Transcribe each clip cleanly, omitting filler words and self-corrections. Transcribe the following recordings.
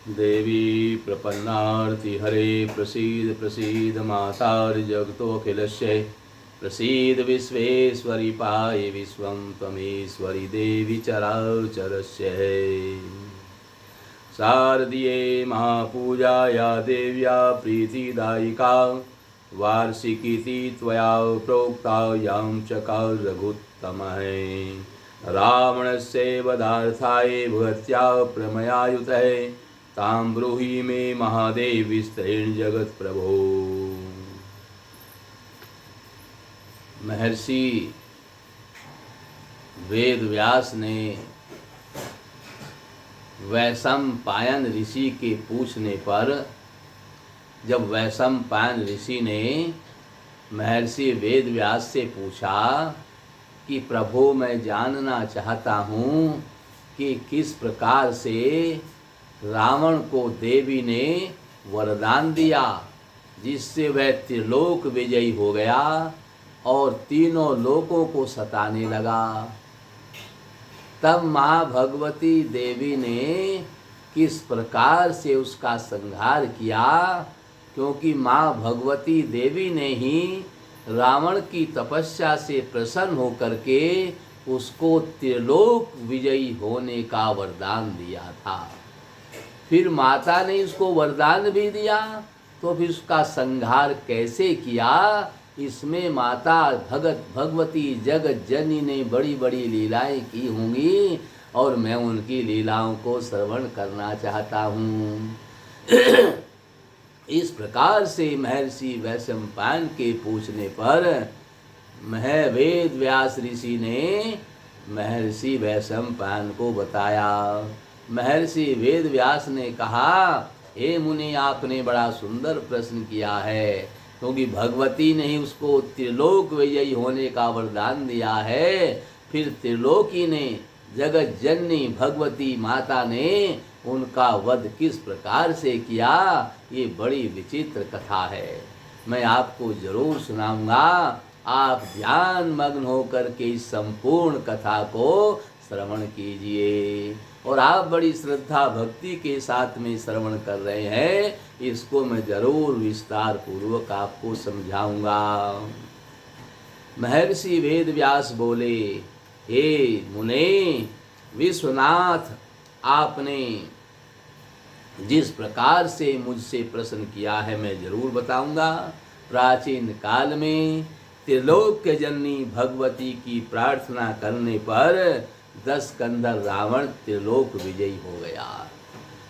देवी प्रपन्नार्तिहरे प्रसीद प्रसीद मातार्जगतोऽखिलस्य प्रसीद विश्वेश्वरि पाहि विश्वं त्वमेश्वरि देवी चराचरस्य। शारदीये महापूजाया देव्या प्रीतिदायिका वार्षिकीति त्वया प्रोक्ता यां चकार रघुत्तमः। रावणस्य वधार्थाय भगत्या प्रमयायुतः तां ब्रूहि मे महादेव विस्तरेण जगत प्रभो। महर्षि वेद व्यास ने वैशंपायन ऋषि के पूछने पर, जब वैशंपायन ऋषि ने महर्षि वेद व्यास से पूछा कि प्रभु मैं जानना चाहता हूँ कि किस प्रकार से रावण को देवी ने वरदान दिया जिससे वह त्रिलोक विजयी हो गया और तीनों लोकों को सताने लगा। तब माँ भगवती देवी ने किस प्रकार से उसका संहार किया, क्योंकि माँ भगवती देवी ने ही रावण की तपस्या से प्रसन्न होकर के उसको त्रिलोक विजयी होने का वरदान दिया था। फिर माता ने इसको वरदान भी दिया तो फिर उसका संहार कैसे किया, इसमें माता भगवती जगत जननी ने बड़ी बड़ी लीलाएं की होंगी और मैं उनकी लीलाओं को श्रवण करना चाहता हूँ। इस प्रकार से महर्षि वैशंपायन के पूछने पर वेद व्यास ऋषि ने महर्षि वैशंपायन को बताया। महर्षि वेद व्यास ने कहा, हे मुनि आपने बड़ा सुंदर प्रश्न किया है, क्योंकि भगवती ने ही उसको त्रिलोक विजयी होने का वरदान दिया है। फिर त्रिलोकी ने जगत जननी भगवती माता ने उनका वध किस प्रकार से किया, ये बड़ी विचित्र कथा है। मैं आपको जरूर सुनाऊंगा। आप ध्यान मग्न होकर के इस संपूर्ण कथा को श्रवण कीजिए। और आप बड़ी श्रद्धा भक्ति के साथ में श्रवण कर रहे हैं, इसको मैं जरूर विस्तार पूर्वक आपको समझाऊंगा। महर्षि वेद व्यास बोले, हे मुने विश्वनाथ, आपने जिस प्रकार से मुझसे प्रश्न किया है मैं जरूर बताऊंगा। प्राचीन काल में त्रिलोक के जननी भगवती की प्रार्थना करने पर 10 कंधर रावण त्रिलोक विजयी हो गया।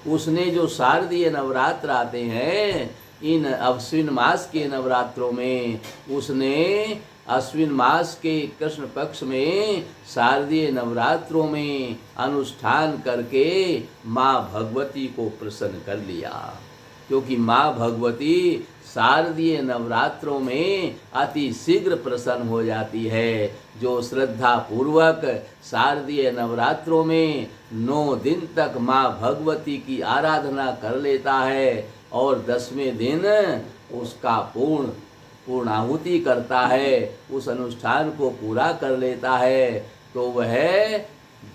उसने जो शारदीय नवरात्र आते हैं, इन अश्विन मास के नवरात्रों में उसने अश्विन मास के कृष्ण पक्ष में शारदीय नवरात्रों में अनुष्ठान करके माँ भगवती को प्रसन्न कर लिया। क्योंकि माँ भगवती शारदीय नवरात्रों में अति शीघ्र प्रसन्न हो जाती है। जो श्रद्धा पूर्वक शारदीय नवरात्रों में 9 दिन तक माँ भगवती की आराधना कर लेता है और 10वें दिन उसका पूर्णाहुति करता है, उस अनुष्ठान को पूरा कर लेता है, तो वह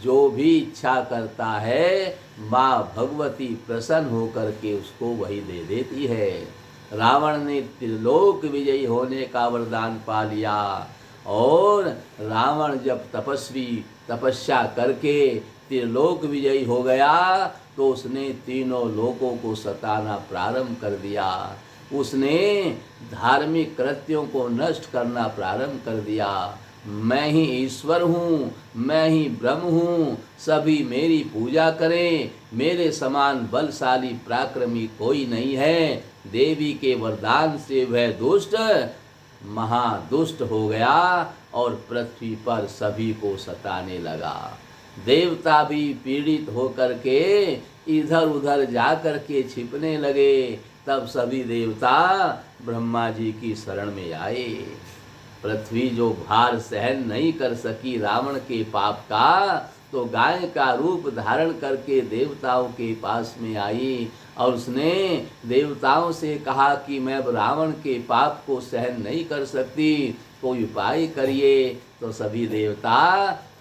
जो भी इच्छा करता है माँ भगवती प्रसन्न होकर के उसको वही दे देती है। रावण ने त्रिलोक विजयी होने का वरदान पा लिया और रावण जब तपस्या करके त्रिलोक विजयी हो गया तो उसने तीनों लोकों को सताना प्रारंभ कर दिया। उसने धार्मिक कृत्यों को नष्ट करना प्रारंभ कर दिया। मैं ही ईश्वर हूँ, मैं ही ब्रह्म हूँ, सभी मेरी पूजा करें, मेरे समान बलशाली पराक्रमी कोई नहीं है। देवी के वरदान से वह दुष्ट महादुष्ट हो गया और पृथ्वी पर सभी को सताने लगा। देवता भी पीड़ित होकर के इधर उधर जाकर के छिपने लगे। तब सभी देवता ब्रह्मा जी की शरण में आए। पृथ्वी जो भार सहन नहीं कर सकी रावण के पाप का, तो गाय का रूप धारण करके देवताओं के पास में आई और उसने देवताओं से कहा कि मैं रावण के पाप को सहन नहीं कर सकती, कोई उपाय करिए। तो सभी देवता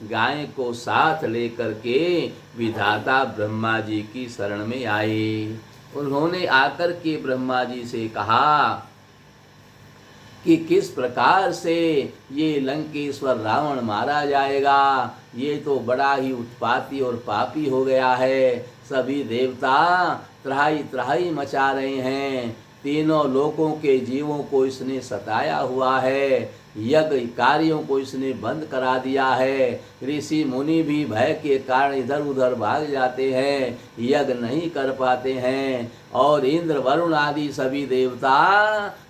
गाय को साथ लेकर के विधाता ब्रह्मा जी की शरण में आए। उन्होंने आकर के ब्रह्मा जी से कहा कि किस प्रकार से ये लंकेश्वर रावण मारा जाएगा, ये तो बड़ा ही उत्पाती और पापी हो गया है। सभी देवता त्राही त्राही मचा रहे हैं, तीनों लोकों के जीवों को इसने सताया हुआ है, यज्ञ कार्यों को इसने बंद करा दिया है। ऋषि मुनि भी भय के कारण इधर उधर भाग जाते हैं, यज्ञ नहीं कर पाते हैं। और इंद्र वरुण आदि सभी देवता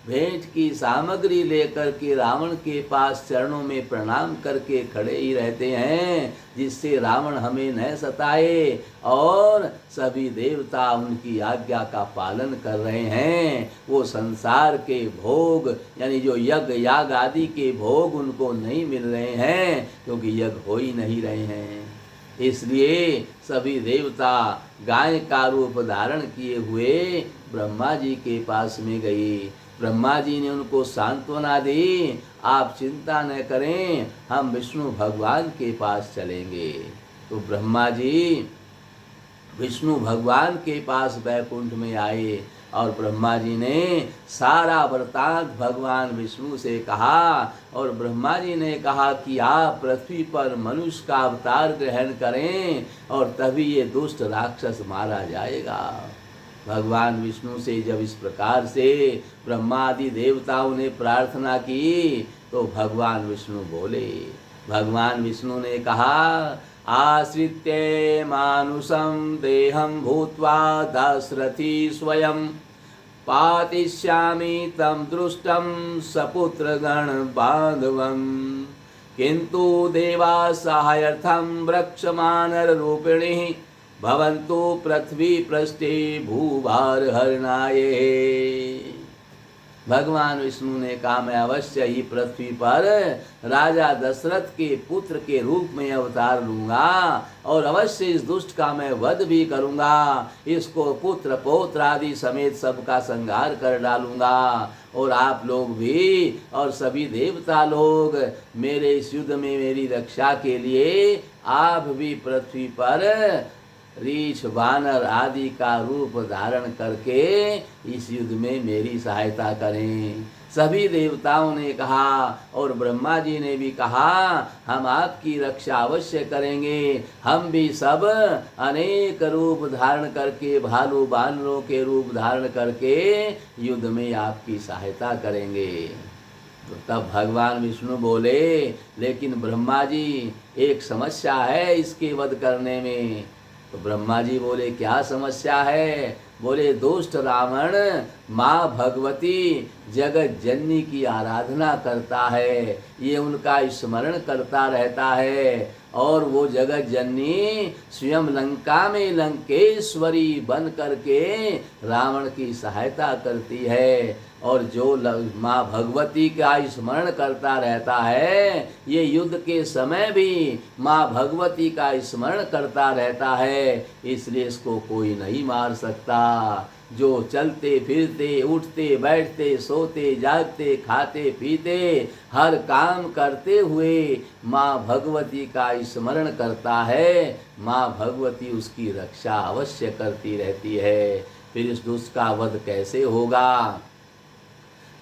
भेंट की सामग्री लेकर के रावण के पास चरणों में प्रणाम करके खड़े ही रहते हैं, जिससे रावण हमें न सताए। और सभी देवता उनकी आज्ञा का पालन कर रहे हैं। वो संसार के भोग यानी जो यज्ञ याग आदि के भोग उनको नहीं मिल रहे हैं, क्योंकि यज्ञ हो ही नहीं रहे हैं। इसलिए सभी देवता गाय का रूप धारण किए हुए ब्रह्मा जी के पास में गई। ब्रह्मा जी ने उनको सांत्वना दी, आप चिंता न करें, हम विष्णु भगवान के पास चलेंगे। तो ब्रह्मा जी विष्णु भगवान के पास वैकुंठ में आए और ब्रह्मा जी ने सारा वृतांत भगवान विष्णु से कहा। और ब्रह्मा जी ने कहा कि आप पृथ्वी पर मनुष्य का अवतार ग्रहण करें और तभी ये दुष्ट राक्षस मारा जाएगा। भगवान विष्णु से जब इस प्रकार से ब्रह्मा आदि देवताओं ने प्रार्थना की तो भगवान विष्णु बोले। भगवान विष्णु ने कहा, आश्रित्य मानुषं देहं भूत्वा दाशरथी स्वयं पातिष्यामि तं दृष्टं सपुत्रगण बांधवम् किंतु देवा सहायर्थं वृक्षमानररूपिणीः भवन्तु पृथ्वी पृष्ठे भूभार हरणाय। भगवान विष्णु ने कहा, मैं अवश्य ही पृथ्वी पर राजा दशरथ के पुत्र के रूप में अवतार लूंगा और अवश्य इस दुष्ट का मैं वध भी करूंगा, इसको पुत्र पौत्र आदि समेत सबका संहार कर डालूंगा। और आप लोग भी और सभी देवता लोग मेरे इस युद्ध में मेरी रक्षा के लिए आप भी पृथ्वी पर रीछ वानर आदि का रूप धारण करके इस युद्ध में मेरी सहायता करें। सभी देवताओं ने कहा और ब्रह्मा जी ने भी कहा, हम आपकी रक्षा अवश्य करेंगे। हम भी सब अनेक रूप धारण करके भालू बानरों के रूप धारण करके युद्ध में आपकी सहायता करेंगे। तो तब भगवान विष्णु बोले, लेकिन ब्रह्मा जी एक समस्या है इसके वध करने में। तो ब्रह्मा जी बोले, क्या समस्या है? बोले, दुष्ट रावण माँ भगवती जगत जननी की आराधना करता है, ये उनका स्मरण करता रहता है और वो जगत जननी स्वयं लंका में लंकेश्वरी बन करके रावण की सहायता करती है। और जो माँ भगवती का स्मरण करता रहता है, ये युद्ध के समय भी माँ भगवती का स्मरण करता रहता है, इसलिए इसको कोई नहीं मार सकता। जो चलते फिरते उठते बैठते सोते जागते खाते पीते हर काम करते हुए माँ भगवती का स्मरण करता है, माँ भगवती उसकी रक्षा अवश्य करती रहती है। फिर इस दुष्ट का वध कैसे होगा?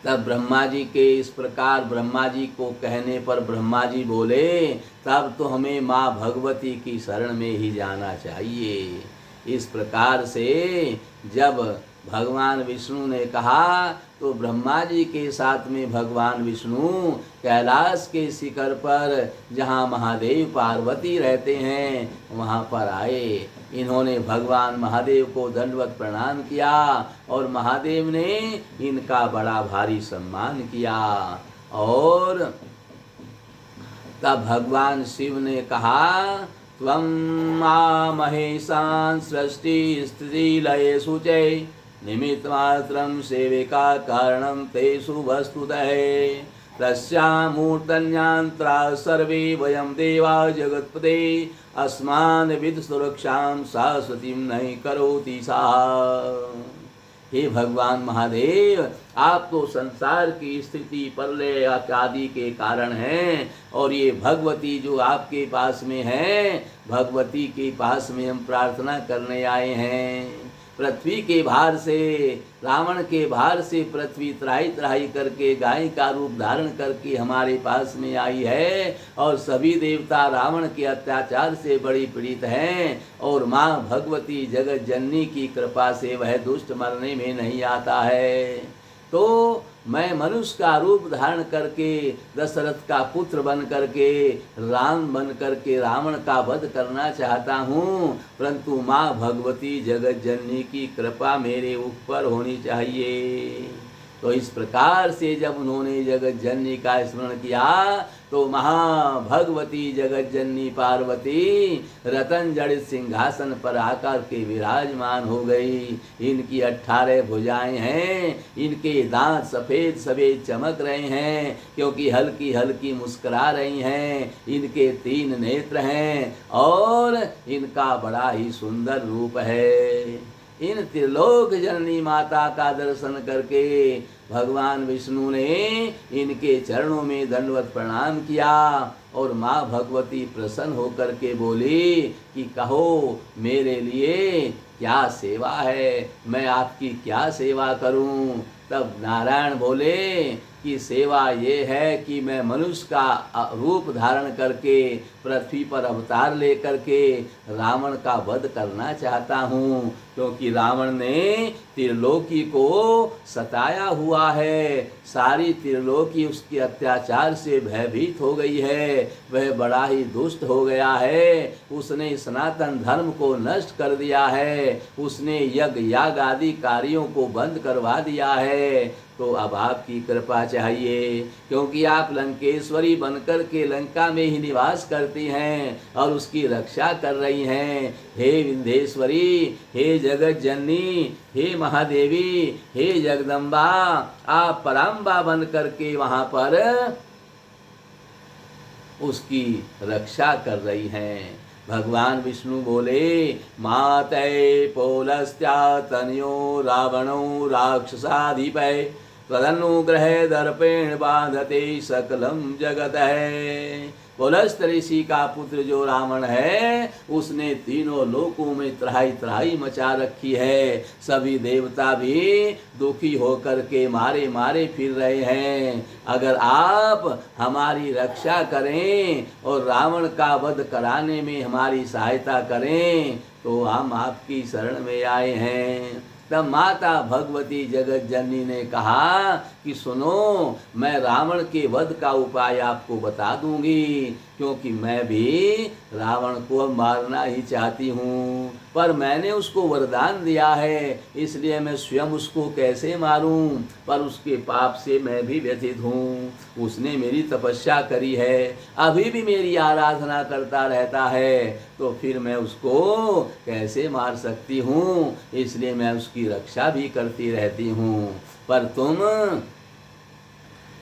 तब ब्रह्मा जी के इस प्रकार ब्रह्मा जी को कहने पर ब्रह्मा जी बोले, तब तो हमें माँ भगवती की शरण में ही जाना चाहिए। इस प्रकार से जब भगवान विष्णु ने कहा तो ब्रह्मा जी के साथ में भगवान विष्णु कैलाश के शिखर पर जहाँ महादेव पार्वती रहते हैं वहाँ पर आए। इन्होंने भगवान महादेव को दंडवत प्रणाम किया और महादेव ने इनका बड़ा भारी सम्मान किया। और तब भगवान शिव ने कहा, त्वं मा महेशान् सृष्टि स्थिति लये शुचये निमित्तमात्रं सेविका कारणं तेषु वस्तुतः तस्यामूर्तन्यन्त्रा सर्वे वयं देवा जगत्पते अस्मान विद सुरक्षाम शाश्वतीम नहीं करोति सा। हे भगवान महादेव, आप तो संसार की स्थिति प्रलय आदि के कारण हैं, और ये भगवती जो आपके पास में है, भगवती के पास में हम प्रार्थना करने आए हैं। पृथ्वी के भार से, रावण के भार से पृथ्वी त्राही त्राही करके गाय का रूप धारण करके हमारे पास में आई है, और सभी देवता रावण के अत्याचार से बड़ी पीड़ित हैं, और माँ भगवती जगत जननी की कृपा से वह दुष्ट मरने में नहीं आता है। तो मैं मनुष्य का रूप धारण करके, दशरथ का पुत्र बन करके, राम बन करके रावण का वध करना चाहता हूँ, परंतु माँ भगवती जगत जननी की कृपा मेरे ऊपर होनी चाहिए। तो इस प्रकार से जब उन्होंने जगत जननी का स्मरण किया, तो महाभगवती जगत जननी पार्वती रतन जड़ित सिंहासन पर आकर के विराजमान हो गई। इनकी 18 भुजाएं हैं, इनके दांत सफ़ेद सफ़ेद चमक रहे हैं, क्योंकि हल्की हल्की मुस्कुरा रही हैं। इनके 3 नेत्र हैं, और इनका बड़ा ही सुंदर रूप है। इन त्रिलोक जननी माता का दर्शन करके भगवान विष्णु ने इनके चरणों में दंडवत प्रणाम किया, और माँ भगवती प्रसन्न होकर के बोली कि कहो मेरे लिए क्या सेवा है, मैं आपकी क्या सेवा करूं। तब नारायण बोले कि सेवा ये है कि मैं मनुष्य का रूप धारण करके पृथ्वी पर अवतार लेकर के रावण का वध करना चाहता हूँ, क्योंकि रावण ने त्रिलोकी को सताया हुआ है। सारी त्रिलोकी उसके अत्याचार से भयभीत हो गई है, वह बड़ा ही दुष्ट हो गया है। उसने सनातन धर्म को नष्ट कर दिया है, उसने यज्ञ याग आदि कार्यों को बंद करवा दिया है। तो अब आपकी कृपा चाहिए, क्योंकि आप लंकेश्वरी बनकर के लंका में ही निवास करती हैं और उसकी रक्षा कर रही हैं। हे विंध्येश्वरी, हे जगत जननी, हे महादेवी, हे जगदम्बा, आप पराम्बा बन करके वहाँ पर उसकी रक्षा कर रही हैं। भगवान विष्णु बोले, मातै पौलस्त्या तनयो रावणो राक्षसाधिपै तदनुग्रह दर्पेण बाधते सकलम जगत है। पुलस्त ऋषि का पुत्र जो रावण है, उसने तीनों लोकों में त्राही त्राही मचा रखी है। सभी देवता भी दुखी होकर के मारे मारे फिर रहे हैं। अगर आप हमारी रक्षा करें और रावण का वध कराने में हमारी सहायता करें, तो हम आपकी शरण में आए हैं। तब माता भगवती जगत जननी ने कहा कि सुनो, मैं रावण के वध का उपाय आपको बता दूंगी, क्योंकि मैं भी रावण को मारना ही चाहती हूँ, पर मैंने उसको वरदान दिया है, इसलिए मैं स्वयं उसको कैसे मारूं। पर उसके पाप से मैं भी व्यथित हूँ। उसने मेरी तपस्या करी है, अभी भी मेरी आराधना करता रहता है, तो फिर मैं उसको कैसे मार सकती हूँ। इसलिए मैं उसकी रक्षा भी करती रहती हूँ। पर तुम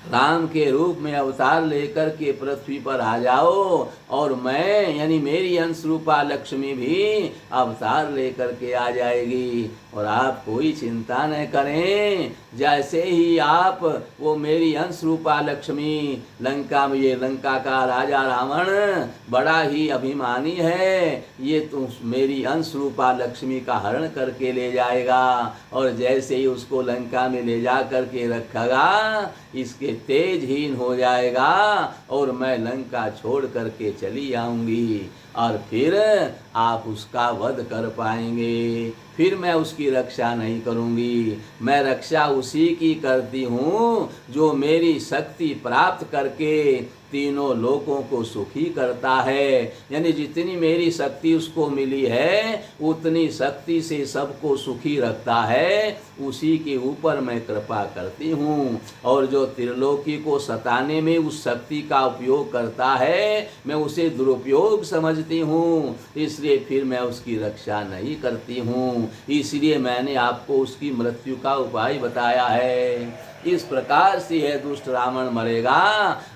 राम के रूप में अवतार लेकर के पृथ्वी पर आ जाओ, और मैं यानी मेरी अंश रूपा लक्ष्मी भी अवतार लेकर के आ जाएगी, और आप कोई चिंता न करें। जैसे ही आप वो मेरी अंश रूपा लक्ष्मी, लंका में ये लंका का राजा रावण बड़ा ही अभिमानी है, ये तो मेरी अंश रूपा लक्ष्मी का हरण करके ले जाएगा, और जैसे ही उसको लंका में ले जा करके रखेगा, इसके तेजहीन हो जाएगा, और मैं लंका छोड़ करके चली आऊंगी, और फिर आप उसका वध कर पाएंगे। फिर मैं उसकी रक्षा नहीं करूंगी। मैं रक्षा उसी की करती हूँ जो मेरी शक्ति प्राप्त करके तीनों लोकों को सुखी करता है। यानी जितनी मेरी शक्ति उसको मिली है, उतनी शक्ति से सबको सुखी रखता है, उसी के ऊपर मैं कृपा करती हूँ। और जो त्रिलोकी को सताने में उस शक्ति का उपयोग करता है, मैं उसे दुरुपयोग समझती हूँ, इसलिए फिर मैं उसकी रक्षा नहीं करती हूँ। इसलिए मैंने आपको उसकी मृत्यु का उपाय बताया है। इस प्रकार से यह दुष्ट रावण मरेगा।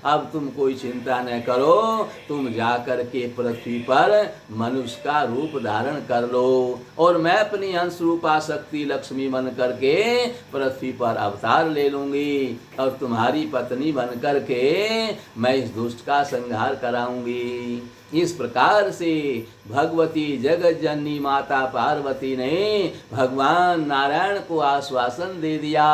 अब तुम कोई चिंता न करो, तुम जाकर के पृथ्वी पर मनुष्य का रूप धारण कर लो और मैं अपनी अंश रूपा शक्ति लक्ष्मी बन करके पृथ्वी पर अवतार ले लूंगी और तुम्हारी पत्नी बन करके मैं इस दुष्ट का संहार कराऊंगी। इस प्रकार से भगवती जगत जननी माता पार्वती ने भगवान नारायण को आश्वासन दे दिया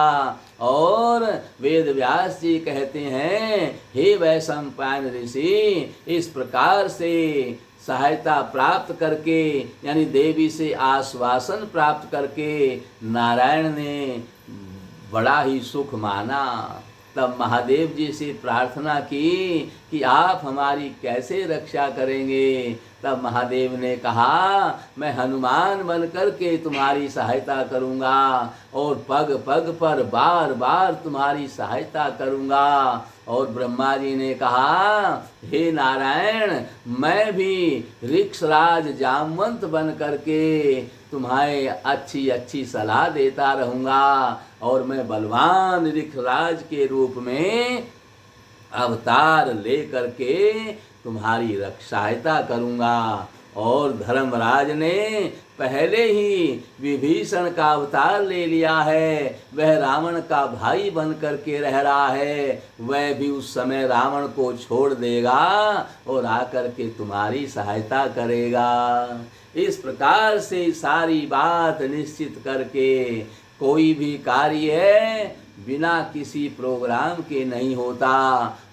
और वेद व्यास जी कहते हैं, हे वैशंपायन ऋषि, इस प्रकार से सहायता प्राप्त करके यानी देवी से आश्वासन प्राप्त करके नारायण ने बड़ा ही सुख माना। तब महादेव जी से प्रार्थना की कि आप हमारी कैसे रक्षा करेंगे। तब महादेव ने कहा, मैं हनुमान बनकर के तुम्हारी सहायता करूंगा और पग पग पर बार बार तुम्हारी सहायता करूंगा। और ब्रह्मा जी ने कहा, हे नारायण, मैं भी ऋक्षराज जामवंत बन करके तुम्हारे अच्छी अच्छी सलाह देता रहूंगा और मैं बलवान ऋक्षराज के रूप में अवतार ले करके तुम्हारी सहायता करूंगा। और धर्मराज ने पहले ही विभीषण का अवतार ले लिया है, वह रावण का भाई बन करके रह रहा है, वह भी उस समय रावण को छोड़ देगा और आकर के तुम्हारी सहायता करेगा। इस प्रकार से सारी बात निश्चित करके कोई भी कार्य है बिना किसी प्रोग्राम के नहीं होता।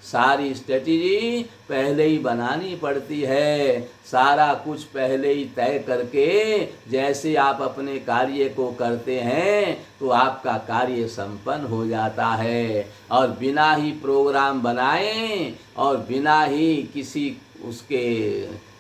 सारी स्ट्रेटजी पहले ही बनानी पड़ती है, सारा कुछ पहले ही तय करके जैसे आप अपने कार्य को करते हैं तो आपका कार्य संपन्न हो जाता है। और बिना ही प्रोग्राम बनाए और बिना ही किसी उसके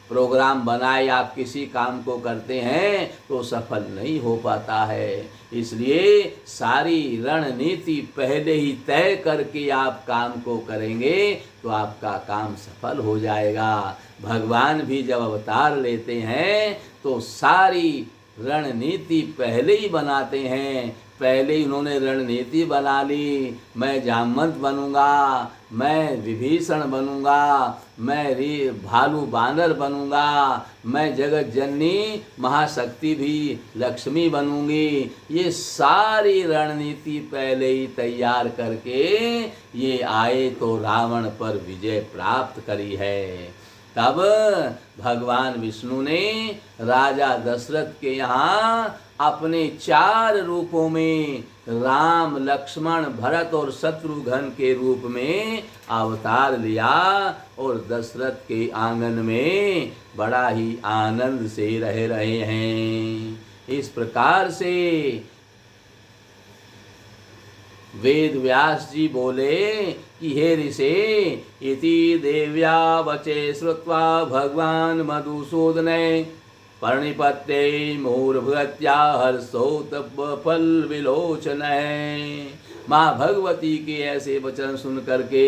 प्रोग्राम बनाए आप किसी काम को करते हैं तो सफल नहीं हो पाता है। इसलिए सारी रणनीति पहले ही तय करके आप काम को करेंगे तो आपका काम सफल हो जाएगा। भगवान भी जब अवतार लेते हैं तो सारी रणनीति पहले ही बनाते हैं। पहले ही उन्होंने रणनीति बना ली, मैं जामवंत बनूंगा, मैं विभीषण बनूंगा, मैं भालू बानर बनूंगा, मैं जगत जननी महाशक्ति भी लक्ष्मी बनूंगी। ये सारी रणनीति पहले ही तैयार करके ये आए तो रावण पर विजय प्राप्त करी है। तब भगवान विष्णु ने राजा दशरथ के यहाँ अपने 4 रूपों में राम, लक्ष्मण, भरत और शत्रुघ्न के रूप में अवतार लिया और दशरथ के आंगन में बड़ा ही आनंद से रह रहे हैं। इस प्रकार से वेद व्यास जी बोले कि हे ऋषे, इति देव्या वचे श्रुत्वा भगवान मधुसूदने प्रणिपत्ये मुहुर्भगत्या हर्षोत्पल विलोचन। माँ भगवती के ऐसे वचन सुन करके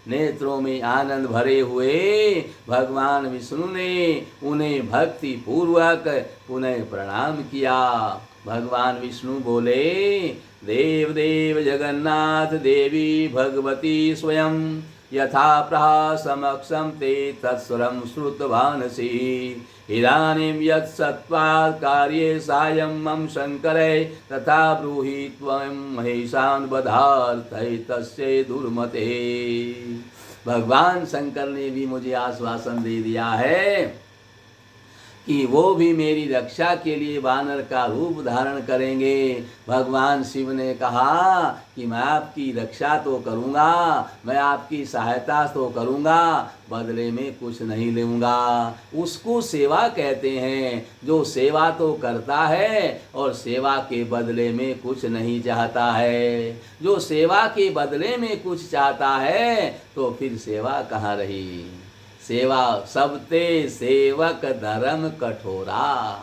नेत्रों में आनंद भरे हुए भगवान विष्णु ने उन्हें भक्ति पूर्वक पुनः प्रणाम किया। भगवान विष्णु बोले, देव देव जगन्नाथ देवी भगवती स्वयं यथा प्रहा समक्षम ते तत्स्वरं श्रुतवानसि। इदानीं यत्सत्त्वात् कार्ये सायं मम शंकरे तथा ब्रूहि त्वं महेशान् वधार्थै तस्य दुर्मते। भगवान शंकर ने भी मुझे आश्वासन दे दिया है कि वो भी मेरी रक्षा के लिए वानर का रूप धारण करेंगे। भगवान शिव ने कहा कि मैं आपकी रक्षा तो करूँगा, मैं आपकी सहायता तो करूँगा, बदले में कुछ नहीं लूँगा। उसको सेवा कहते हैं, जो सेवा तो करता है और सेवा के बदले में कुछ नहीं चाहता है। जो सेवा के बदले में कुछ चाहता है तो फिर सेवा कहाँ रही। सेवा सबते सेवक धर्म कठोरा।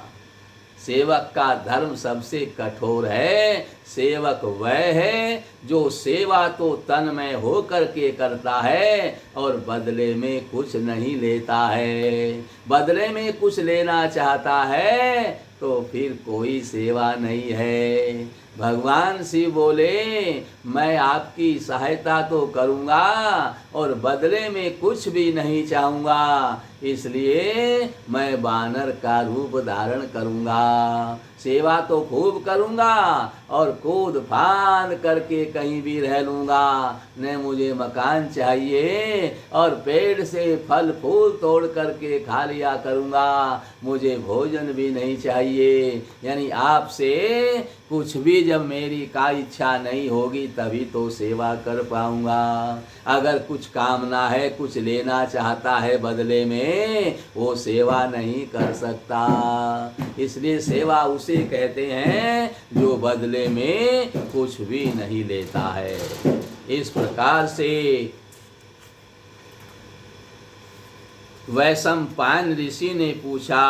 सेवक का धर्म सबसे कठोर है। सेवक वह है जो सेवा तो तन में हो करके करता है और बदले में कुछ नहीं लेता है। बदले में कुछ लेना चाहता है तो फिर कोई सेवा नहीं है। भगवान शिव बोले मैं आपकी सहायता तो करूँगा और बदले में कुछ भी नहीं चाहूँगा, इसलिए मैं वानर का रूप धारण करूँगा। सेवा तो खूब करूँगा और कूद फान करके कहीं भी रह लूँगा। न मुझे मकान चाहिए और पेड़ से फल फूल तोड़ करके खा लिया करूँगा, मुझे भोजन भी नहीं चाहिए। यानी आपसे कुछ भी जब मेरी का इच्छा नहीं होगी तभी तो सेवा कर पाऊँगा। अगर कुछ कामना है, कुछ लेना चाहता है बदले में, वो सेवा नहीं कर सकता। इसलिए सेवा उसे कहते हैं जो बदले में कुछ भी नहीं लेता है। इस प्रकार से वैशंपायन ऋषि ने पूछा,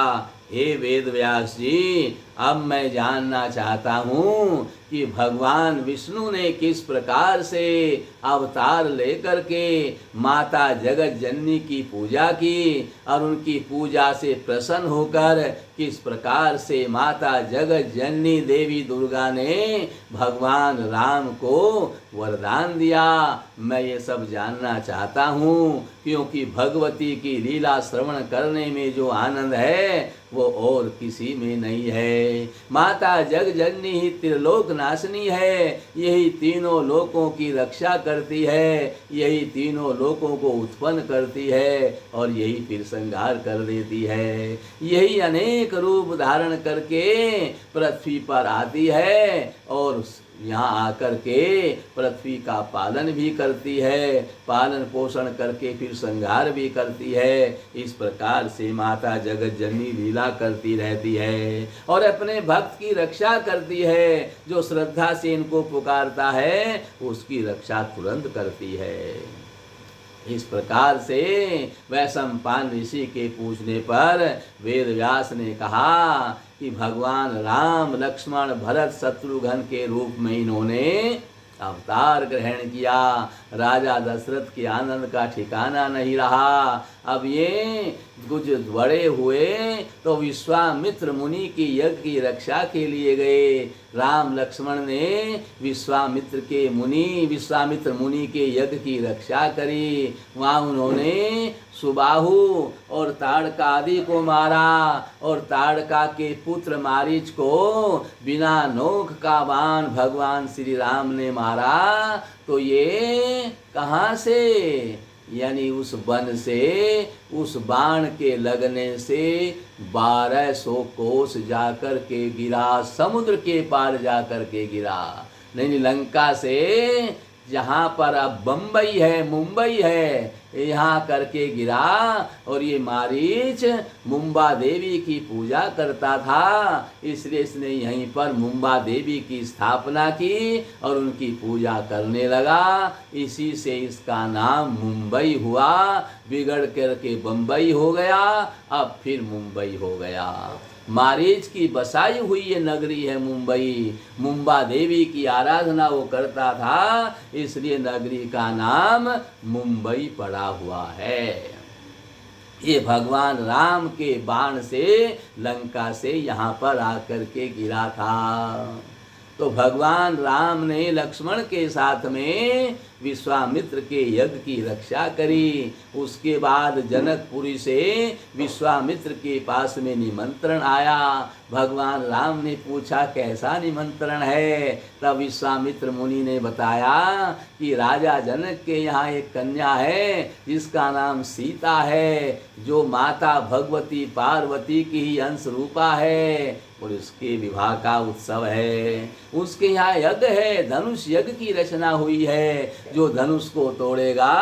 हे वेद व्यास जी, अब मैं जानना चाहता हूँ कि भगवान विष्णु ने किस प्रकार से अवतार लेकर के माता जगत जननी की पूजा की और उनकी पूजा से प्रसन्न होकर किस प्रकार से माता जगत जननी देवी दुर्गा ने भगवान राम को वरदान दिया। मैं ये सब जानना चाहता हूँ, क्योंकि भगवती की लीला श्रवण करने में जो आनंद है वो और किसी में नहीं है। माता जग जननी ही त्रिलोक नाशनी है, यही तीनों लोकों की रक्षा करती है, यही तीनों लोकों को उत्पन्न करती है और यही फिर संहार कर देती है। यही अनेक रूप धारण करके पृथ्वी पर आती है और यहाँ आकर के पृथ्वी का पालन भी करती है, पालन पोषण करके फिर संहार भी करती है। इस प्रकार से माता जगत जननी लीला करती रहती है और अपने भक्त की रक्षा करती है। जो श्रद्धा से इनको पुकारता है उसकी रक्षा तुरंत करती है। इस प्रकार से वैशंपायन ऋषि के पूछने पर वेद व्यास ने कहा कि भगवान राम लक्ष्मण भरत शत्रुघ्न के रूप में इन्होंने अवतार ग्रहण किया। राजा दशरथ के आनंद का ठिकाना नहीं रहा। अब ये कुछ बड़े हुए तो विश्वामित्र मुनि की यज्ञ की रक्षा के लिए गए। राम लक्ष्मण ने विश्वामित्र मुनि के यज्ञ की रक्षा करी। वहाँ उन्होंने सुबाहु और ताड़का आदि को मारा और ताड़का के पुत्र मारीच को बिना नोक का बाण भगवान श्री राम ने मारा। तो ये कहाँ से, यानी उस वन से उस बाण के लगने से 1200 कोस जाकर के गिरा, समुद्र के पार जाकर के गिरा। नहीं, लंका से जहाँ पर अब बम्बई है, मुंबई है, यहाँ करके गिरा। और ये मारीच मुंबा देवी की पूजा करता था, इसलिए इसने यहीं पर मुंबा देवी की स्थापना की और उनकी पूजा करने लगा। इसी से इसका नाम मुंबई हुआ। बिगड़ करके बम्बई हो गया, अब फिर मुंबई हो गया। मारीच की बसाई हुई ये नगरी है मुंबई। मुंबा देवी की आराधना वो करता था, इसलिए नगरी का नाम मुंबई पड़ा हुआ है। ये भगवान राम के बाण से लंका से यहाँ पर आकर के गिरा था। तो भगवान राम ने लक्ष्मण के साथ में विश्वामित्र के यज्ञ की रक्षा करी। उसके बाद जनकपुरी से विश्वामित्र के पास में निमंत्रण आया। भगवान राम ने पूछा कैसा निमंत्रण है? तब विश्वामित्र मुनि ने बताया कि राजा जनक के यहाँ एक कन्या है जिसका नाम सीता है, जो माता भगवती पार्वती की ही अंश रूपा है और उसके विवाह का उत्सव है। उसके यहाँ यज्ञ है, धनुष यज्ञ की रचना हुई है। जो धनुष को तोड़ेगा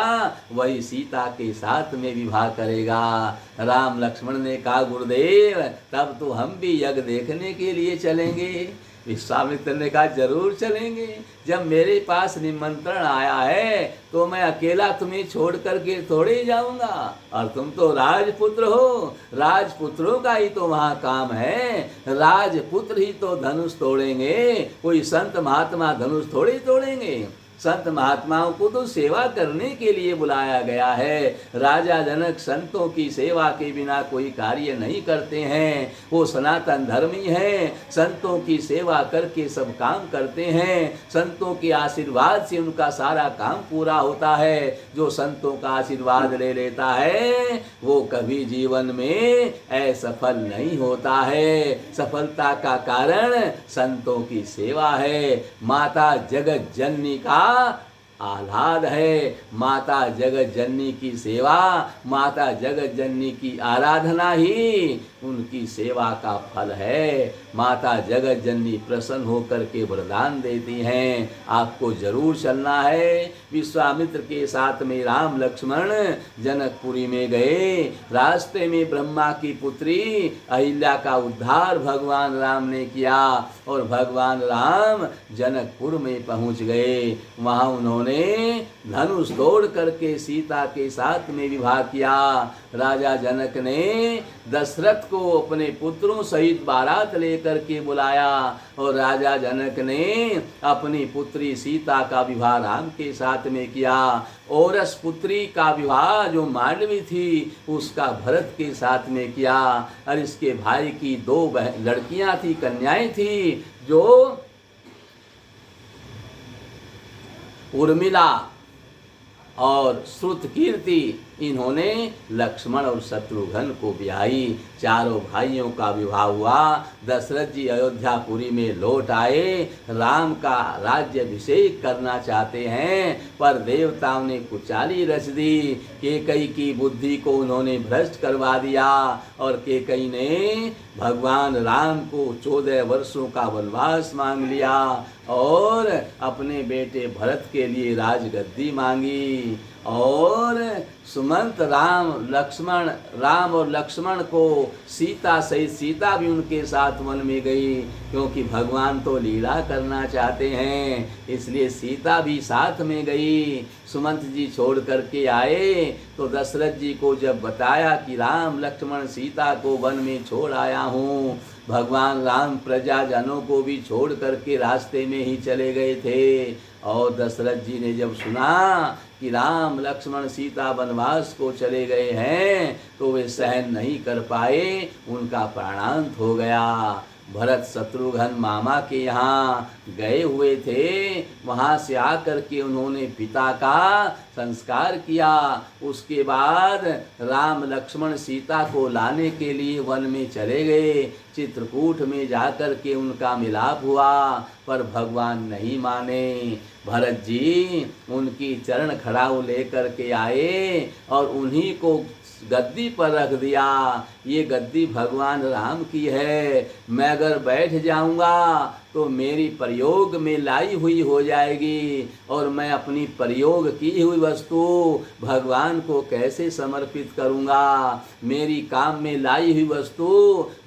वही सीता के साथ में विवाह करेगा। राम लक्ष्मण ने कहा गुरुदेव तब तो हम भी यज्ञ देखने के लिए चलेंगे। विश्वामित्र ने कहा जरूर चलेंगे। जब मेरे पास निमंत्रण आया है तो मैं अकेला तुम्हें छोड़ करके थोड़े ही जाऊंगा, और तुम तो राजपुत्र हो, राजपुत्रों का ही तो वहाँ काम है। राजपुत्र ही तो धनुष तोड़ेंगे, कोई संत महात्मा धनुष थोड़े ही तोड़ेंगे। संत महात्माओं को तो सेवा करने के लिए बुलाया गया है। राजा जनक संतों की सेवा के बिना कोई कार्य नहीं करते हैं। वो सनातन धर्मी हैं, संतों की सेवा करके सब काम करते हैं। संतों के आशीर्वाद से उनका सारा काम पूरा होता है। जो संतों का आशीर्वाद ले लेता है वो कभी जीवन में असफल नहीं होता है। सफलता का कारण संतों की सेवा है। माता जगत जननी का आह्लाद है। माता जगत जननी की सेवा, माता जगत जननी की आराधना ही उनकी सेवा का फल है। माता जगत जननी प्रसन्न होकर के वरदान देती हैं। आपको जरूर चलना है। विश्वामित्र के साथ में राम लक्ष्मण जनकपुरी में गए। रास्ते में ब्रह्मा की पुत्री अहिल्या का उद्धार भगवान राम ने किया और भगवान राम जनकपुर में पहुंच गए। वहां उन्होंने धनुष तोड़ करके सीता के साथ में विवाह किया। राजा जनक ने दशरथ को अपने पुत्रों सहित बारात लेकर के बुलाया और राजा जनक ने अपनी पुत्री सीता का विवाह राम के साथ में किया। औरस पुत्री का विवाह जो मांडवी थी उसका भरत के साथ में किया। और इसके भाई की 2 लड़कियां थी, कन्याएं थी, जो उर्मिला और श्रुतकीर्ति, इन्होंने लक्ष्मण और शत्रुघ्न को ब्याही। चारों भाइयों का विवाह हुआ। दशरथ जी अयोध्यापुरी में लौट आए। राम का राज्याभिषेक करना चाहते हैं पर देवताओं ने कुचाली रच दी। केकई की बुद्धि को उन्होंने भ्रष्ट करवा दिया और केकई ने भगवान राम को 14 वर्षों का वनवास मांग लिया और अपने बेटे भरत के लिए राजगद्दी मांगी। और सुमंत राम और लक्ष्मण को सीता सहित सीता भी उनके साथ वन में गई, क्योंकि भगवान तो लीला करना चाहते हैं, इसलिए सीता भी साथ में गई। सुमंत जी छोड़ करके आए तो दशरथ जी को जब बताया कि राम लक्ष्मण सीता को वन में छोड़ आया हूँ, भगवान राम प्रजाजनों को भी छोड़ करके रास्ते में ही चले गए थे। और दशरथ जी ने जब सुना कि राम लक्ष्मण सीता वनवास को चले गए हैं तो वे सहन नहीं कर पाए, उनका प्राणांत हो गया। भरत शत्रुघ्न मामा के यहाँ गए हुए थे, वहाँ से आकर के उन्होंने पिता का संस्कार किया। उसके बाद राम लक्ष्मण सीता को लाने के लिए वन में चले गए। चित्रकूट में जाकर के उनका मिलाप हुआ पर भगवान नहीं माने। भरत जी उनकी चरण खड़ाऊ लेकर के आए और उन्हीं को गद्दी पर रख दिया। ये गद्दी भगवान राम की है, मैं अगर बैठ जाऊंगा तो मेरी प्रयोग में लाई हुई हो जाएगी और मैं अपनी प्रयोग की हुई वस्तु भगवान को कैसे समर्पित करूंगा, मेरी काम में लाई हुई वस्तु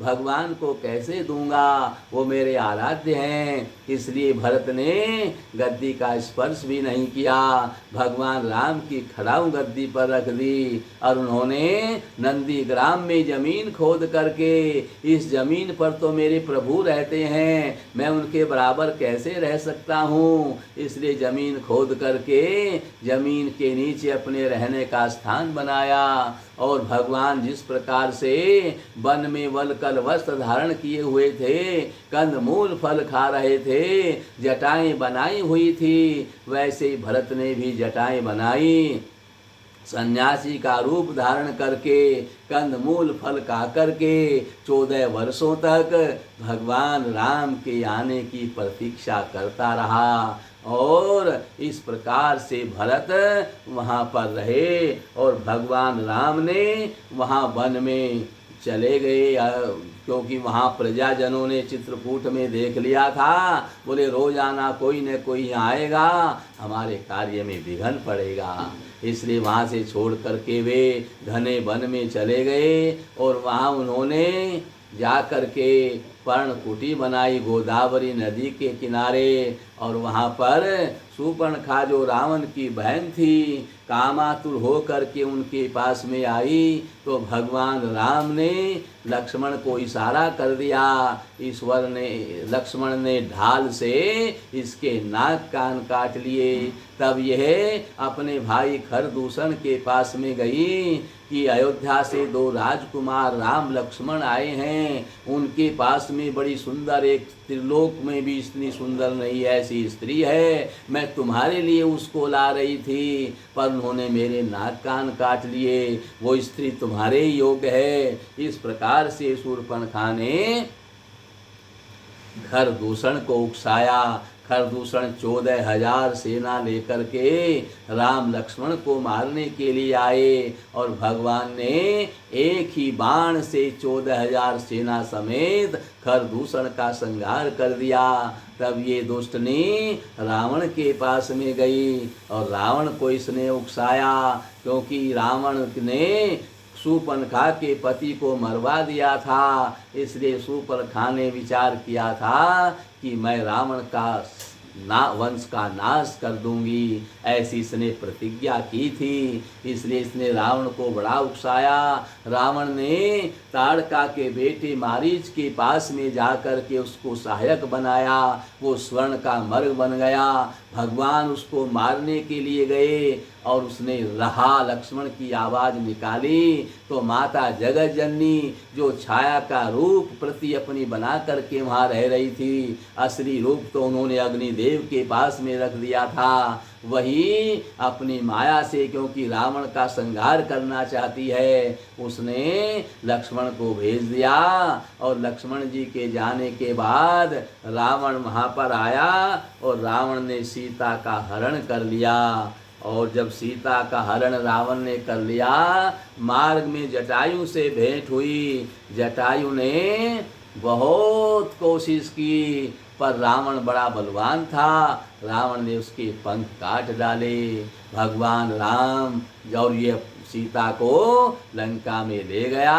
भगवान को कैसे दूंगा, वो मेरे आराध्य हैं। इसलिए भरत ने गद्दी का स्पर्श भी नहीं किया, भगवान राम की खड़ाऊ गद्दी पर रख दी और उन्होंने नंदीग्राम में जमीन खोद करके, इस जमीन पर तो मेरे प्रभु रहते हैं, मैं उनके बराबर कैसे रह सकता हूँ, इसलिए जमीन खोद करके जमीन के नीचे अपने रहने का स्थान बनाया। और भगवान जिस प्रकार से वन में वलकल वस्त्र धारण किए हुए थे, कंद मूल फल खा रहे थे, जटाएं बनाई हुई थी, वैसे ही भरत ने भी जटाएं बनाई। सन्यासी का रूप धारण करके कंदमूल फल खा करके 14 वर्षों तक भगवान राम के आने की प्रतीक्षा करता रहा। और इस प्रकार से भरत वहाँ पर रहे और भगवान राम ने वहाँ वन में चले गए, क्योंकि वहाँ प्रजाजनों ने चित्रकूट में देख लिया था, बोले रोजाना कोई न कोई आएगा, हमारे कार्य में विघ्न पड़ेगा। इसलिए वहाँ से छोड़ करके वे घने वन में चले गए और वहाँ उन्होंने जा कर के पर्णकुटी बनाई गोदावरी नदी के किनारे। और वहाँ पर शूर्पणखा जो रावण की बहन थी, कामातुर हो करके उनके पास में आई, तो भगवान राम ने लक्ष्मण को इशारा कर दिया। लक्ष्मण ने ढाल से इसके नाक कान काट लिए। तब यह अपने भाई खरदूषण के पास में गई कि अयोध्या से 2 राजकुमार राम लक्ष्मण आए हैं, उनके पास में बड़ी सुंदर, एक त्रिलोक में भी इतनी सुंदर नहीं ऐसी स्त्री है, मैं तुम्हारे लिए उसको ला रही थी, पर उन्होंने मेरे नाक कान काट लिए, वो स्त्री तुम्हारे योग्य है। इस प्रकार से शूर्पणखा ने खरदूषण को उकसाया। खरदूषण 14,000 सेना लेकर के राम लक्ष्मण को मारने के लिए आए, और भगवान ने एक ही बाण से 14,000 सेना समेत खरदूषण का संहार कर दिया। तब ये दुष्टनी रावण के पास में गई और रावण को इसने उकसाया, क्योंकि रावण ने शूर्पणखा के पति को मरवा दिया था। इसलिए शूर्पणखा ने विचार किया था कि मैं रावण का वंश का नाश कर दूंगी, ऐसी इसने प्रतिज्ञा की थी। इसलिए इसने रावण को बड़ा उकसाया। रावण ने ताड़का के बेटे मारीच के पास में जाकर के उसको सहायक बनाया, वो स्वर्ण का मर्ग बन गया। भगवान उसको मारने के लिए गए और उसने रहा लक्ष्मण की आवाज़ निकाली, तो माता जगत जननी जो छाया का रूप प्रति अपनी बना करके वहाँ रह रही थी, असली रूप तो उन्होंने अग्निदेव के पास में रख दिया था, वही अपनी माया से, क्योंकि रावण का संहार करना चाहती है, उसने लक्ष्मण को भेज दिया। और लक्ष्मण जी के जाने के बाद रावण वहाँ पर आया और रावण ने सीता का हरण कर लिया। और जब सीता का हरण रावण ने कर लिया, मार्ग में जटायु से भेंट हुई। जटायु ने बहुत कोशिश की, पर रावण बड़ा बलवान था, रावण ने उसके पंख काट डाले। भगवान राम और ये सीता को लंका में ले गया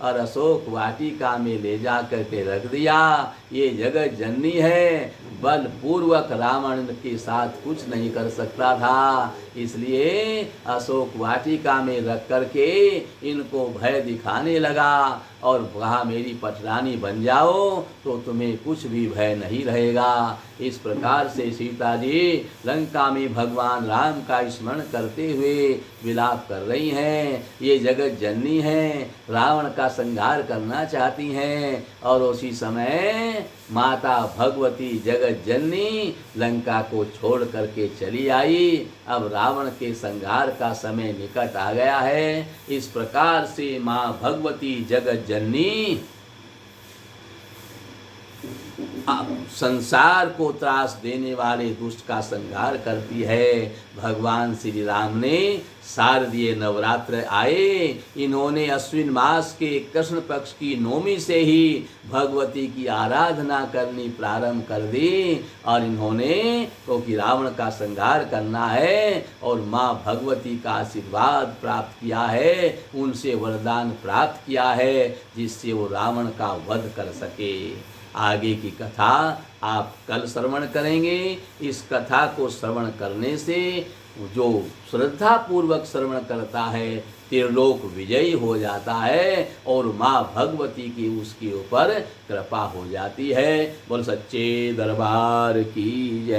और अशोक वाटिका में ले जा करके रख दिया। ये जगत जननी है, बलपूर्वक रावण के साथ कुछ नहीं कर सकता था, इसलिए अशोक वाटिका में रख करके इनको भय दिखाने लगा और कहा मेरी पटरानी बन जाओ तो तुम्हें कुछ भी भय नहीं रहेगा। इस प्रकार से सीता जी लंका में भगवान राम का स्मरण करते हुए विलाप कर रही हैं। ये जगत जननी हैं, रावण का संहार करना चाहती हैं, और उसी समय माता भगवती जगत जननी लंका को छोड़ करके चली आई। अब रावण के संहार का समय निकट आ गया है। इस प्रकार से माँ भगवती जगत जननी संसार को त्रास देने वाले दुष्ट का संहार करती है। भगवान श्री राम ने शारदीय नवरात्र आए, इन्होंने अश्विन मास के कृष्ण पक्ष की नौमी से ही भगवती की आराधना करनी प्रारंभ कर दी, और इन्होंने क्योंकि रावण का संहार करना है और माँ भगवती का आशीर्वाद प्राप्त किया है, उनसे वरदान प्राप्त किया है, जिससे वो रावण का वध कर सके। आगे की कथा आप कल श्रवण करेंगे। इस कथा को श्रवण करने से जो श्रद्धा पूर्वक श्रवण करता है त्रिलोक विजयी हो जाता है और माँ भगवती की उसके ऊपर कृपा हो जाती है। बोल सच्चे दरबार की जय।